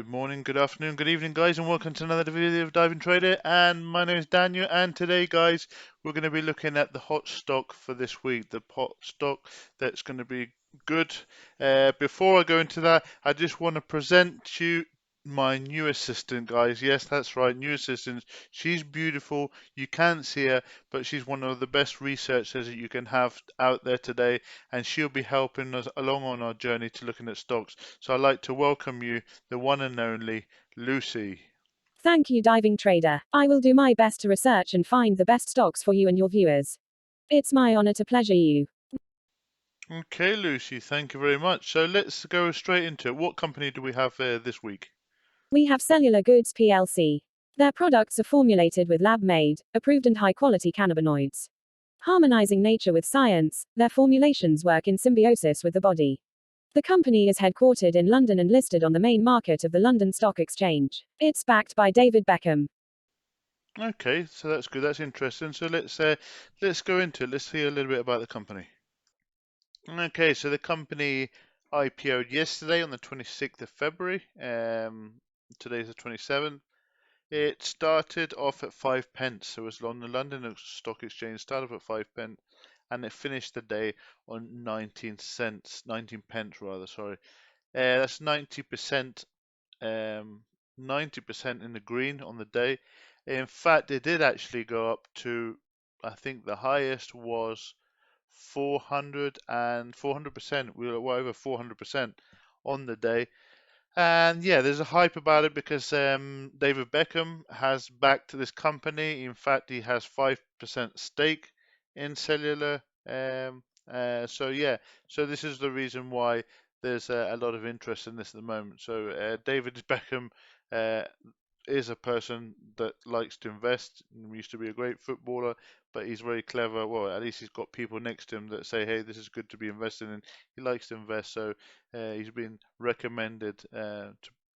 Good morning, good afternoon, good evening, guys, and welcome to another video of Diving Trader. And my name is Daniel, and today, guys, we're going to be looking at the hot stock for this week, the hot stock that's going to be good. Before I go into that, I just want to present to you my new assistant, guys. Yes, that's right, new assistant. She's beautiful. You can't see her, but she's one of the best researchers that you can have out there today, and she'll be helping us along on our journey to looking at stocks. So I'd like to welcome you, the one and only Lucy. Thank you, Diving Trader. I will do my best to research and find the best stocks for you and your viewers. It's my honor to pleasure you. Okay, Lucy, thank you very much. So let's go straight into it. What company do we have this week? We have Cellular Goods plc. Their products are formulated with lab-made, approved and high-quality cannabinoids. Harmonizing nature with science, their formulations work in symbiosis with the body. The company is headquartered in London and listed on the main market of the London Stock Exchange. It's backed by David Beckham. Okay, so that's good. That's interesting. So let's go into it. Let's see a little bit about the company. Okay, so the company IPO'd yesterday on the 26th of February. Today's the 27th. It started off at 5 pence. So it was on the London Stock Exchange, started off at 5 pence, and it finished the day on 19 cents, 19 pence rather, sorry. That's 90%, 90% in the green on the day. In fact, it did actually go up to, I think the highest was 400%. We were over 400% on the day. And yeah, there's a hype about it because David Beckham has backed this company. In fact, he has 5% stake in Cellular. So yeah, so this is the reason why there's a lot of interest in this at the moment. So David Beckham uh, is a person that likes to invest. He used to be a great footballer, but he's very clever. Well, at least he's got people next to him that say, "Hey, this is good to be investing in." He likes to invest, so he's been recommended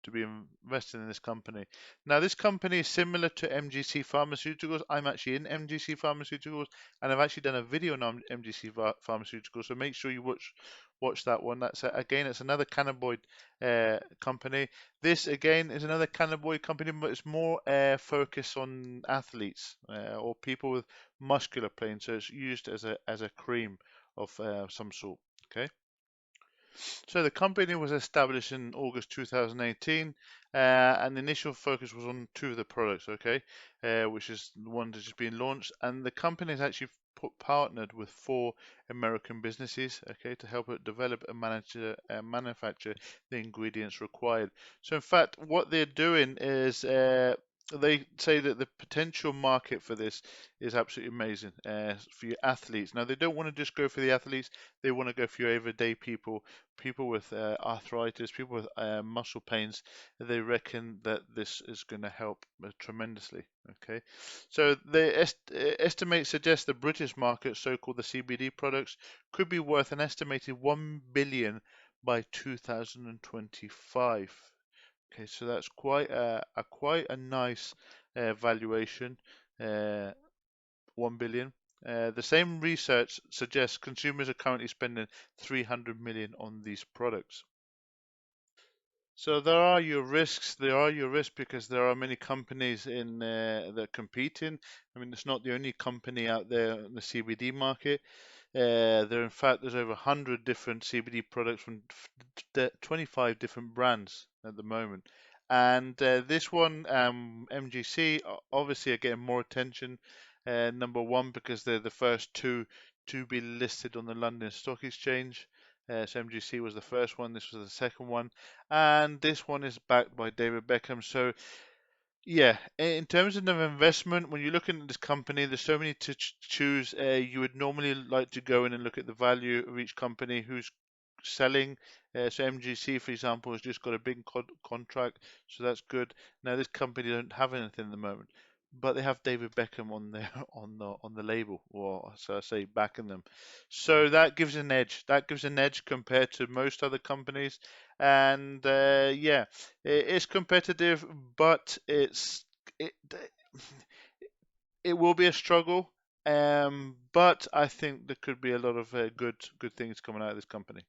to be invested in this company. Now, this company is similar to MGC Pharmaceuticals. I'm actually in MGC Pharmaceuticals, and I've actually done a video on MGC Pharmaceuticals. So make sure you watch that one. That's again, it's another cannabinoid company. This again is another cannabinoid company, but it's more focused on athletes or people with muscular pain. So it's used as a cream of some sort. Okay. So the company was established in August 2018, and the initial focus was on two of the products, okay, which is the one that's just been launched. And the company has actually partnered with four American businesses, okay, to help it develop and manufacture the ingredients required. So in fact, what they're doing is they say that the potential market for this is absolutely amazing for your athletes. Now, they don't want to just go for the athletes, they want to go for your everyday people, people with arthritis, people with muscle pains. They reckon that this is going to help tremendously. Okay, so the estimate suggests the British market, so-called the CBD products, could be worth an estimated 1 billion by 2025. Okay, so that's quite a nice valuation, uh, 1 billion. The same research suggests consumers are currently spending 300 million on these products. So there are your risks. There are your risks because there are many companies in that are competing. I mean, it's not the only company out there in the CBD market. There, in fact, there's over 100 different CBD products from 25 different brands at the moment. And this one, MGC, obviously are getting more attention. Number one, because they're the first two to be listed on the London Stock Exchange. So MGC was the first one, this was the second one, and this one is backed by David Beckham. So yeah, in terms of the investment, when you're looking at this company, there's so many to choose. You would normally like to go in and look at the value of each company who's selling. So MGC, for example, has just got a big contract, so that's good. Now this company don't have anything at the moment, but they have David Beckham on there on the label, or so I say, backing them. So that gives an edge. That gives an edge compared to most other companies, and yeah, it's competitive, but it it will be a struggle. But I think there could be a lot of good things coming out of this company.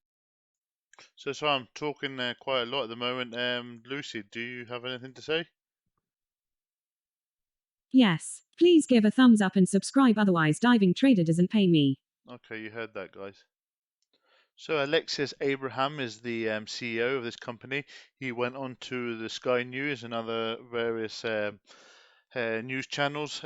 So I'm talking quite a lot at the moment. Lucy, do you have anything to say? Yes. Please give a thumbs up and subscribe, otherwise Diving Trader doesn't pay me. Okay, you heard that, guys. So Alexis Abraham is the CEO of this company. He went on to the Sky News and other various news channels,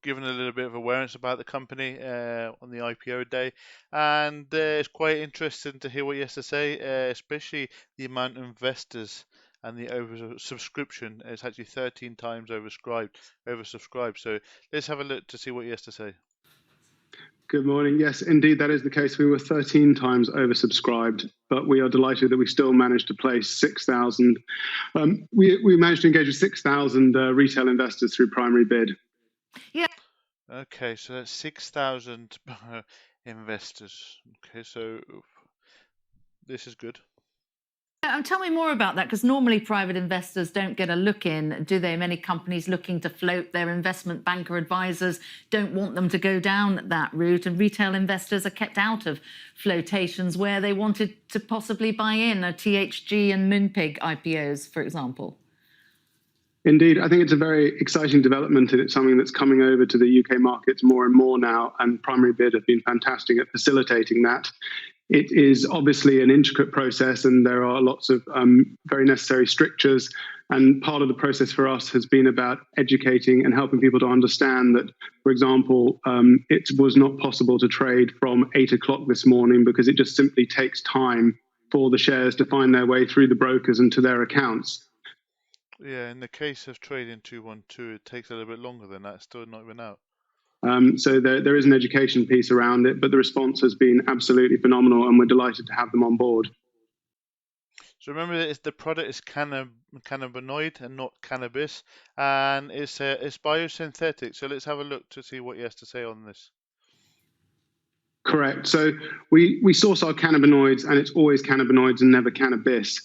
giving a little bit of awareness about the company on the IPO day, and it's quite interesting to hear what he has to say, especially the amount of investors and the oversubscription. It's actually 13 times oversubscribed. So let's have a look to see what he has to say. Good morning. Yes, indeed, that is the case. We were 13 times oversubscribed, but we are delighted that we still managed to place 6,000. We managed to engage with 6,000 retail investors through primary bid. Okay, so that's 6,000 investors. Okay, so this is good. Tell me more about that, because normally private investors don't get a look in, do they? Many companies looking to float, their investment banker advisors don't want them to go down that route, and retail investors are kept out of flotations where they wanted to possibly buy in a THG and Moonpig IPOs, for example. Indeed, I think it's a very exciting development, and it's something that's coming over to the UK markets more and more now, and primary bid have been fantastic at facilitating that. It is obviously an intricate process, and there are lots of very necessary strictures. And part of the process for us has been about educating and helping people to understand that, for example, it was not possible to trade from 8 o'clock this morning because it just simply takes time for the shares to find their way through the brokers and to their accounts. Yeah, in the case of trading 212, it takes a little bit longer than that. It's still not even out. So there is an education piece around it, but the response has been absolutely phenomenal, and we're delighted to have them on board. So remember, the product is cannabinoid and not cannabis, and it's biosynthetic. So let's have a look to see what he has to say on this. Correct. So we source our cannabinoids, and it's always cannabinoids and never cannabis,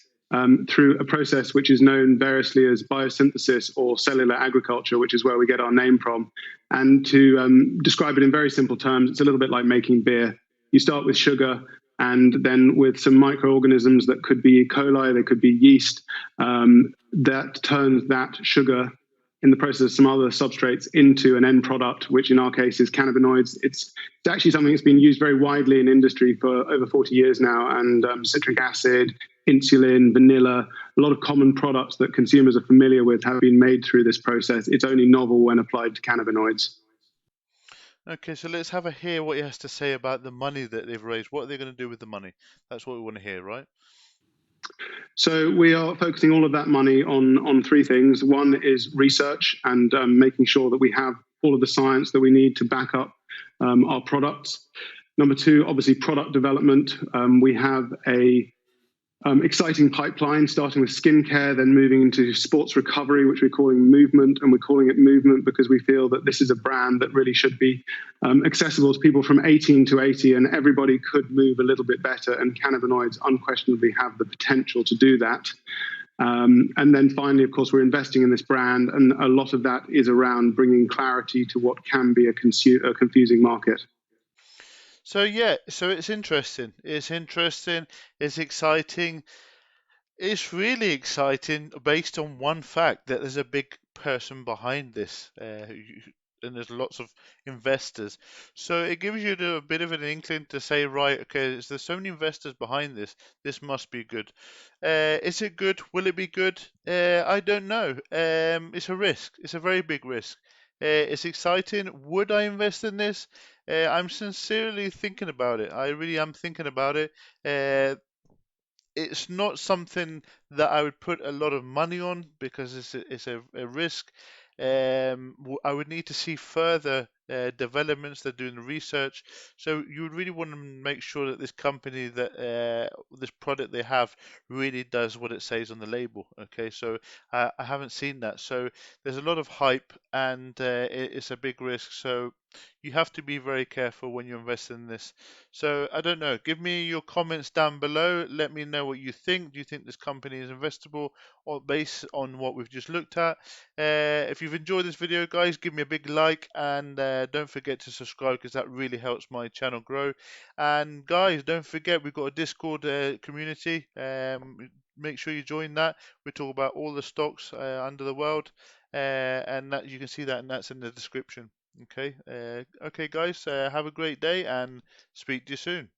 through a process which is known variously as biosynthesis or cellular agriculture, which is where we get our name from. And to describe it in very simple terms, it's a little bit like making beer. You start with sugar, and then with some microorganisms that could be E. coli, they could be yeast, that turns that sugar in the process of some other substrates into an end product, which in our case is cannabinoids. It's actually something that's been used very widely in industry for over 40 years now, and citric acid, insulin, vanilla, a lot of common products that consumers are familiar with have been made through this process. It's only novel when applied to cannabinoids. Okay, so let's have a hear what he has to say about the money that they've raised. What are they going to do with the money? That's what we want to hear, right? So we are focusing all of that money on three things. One is research and making sure that we have all of the science that we need to back up our products. Number two, obviously product development. We have a exciting pipeline, starting with skincare, then moving into sports recovery, which we're calling Movement. And we're calling it Movement because we feel that this is a brand that really should be accessible to people from 18 to 80, and everybody could move a little bit better. And cannabinoids unquestionably have the potential to do that. And then finally, of course, we're investing in this brand, and a lot of that is around bringing clarity to what can be a confusing market. So yeah, so it's interesting. It's exciting. It's really exciting based on one fact that there's a big person behind this, and there's lots of investors. So it gives you a bit of an inkling to say, right, okay, there's so many investors behind this. This must be good. Is it good? Will it be good? I don't know. It's a risk. It's a very big risk. It's exciting. Would I invest in this? I'm sincerely thinking about it. I really am thinking about it. It's not something that I would put a lot of money on because it's a risk. I would need to see further developments. They're doing the research, so you would really want to make sure that this company, that this product they have, really does what it says on the label. Okay, so I haven't seen that. So there's a lot of hype, and it's a big risk. So you have to be very careful when you invest in this. So I don't know. Give me your comments down below. Let me know what you think. Do you think this company is investable, or based on what we've just looked at? If you've enjoyed this video, guys, give me a big like, and Don't forget to subscribe because that really helps my channel grow. And guys, don't forget we've got a Discord community. Make sure you join that. We talk about all the stocks under the world, and that you can see that, and that's in the description. Okay, okay, guys, have a great day and speak to you soon.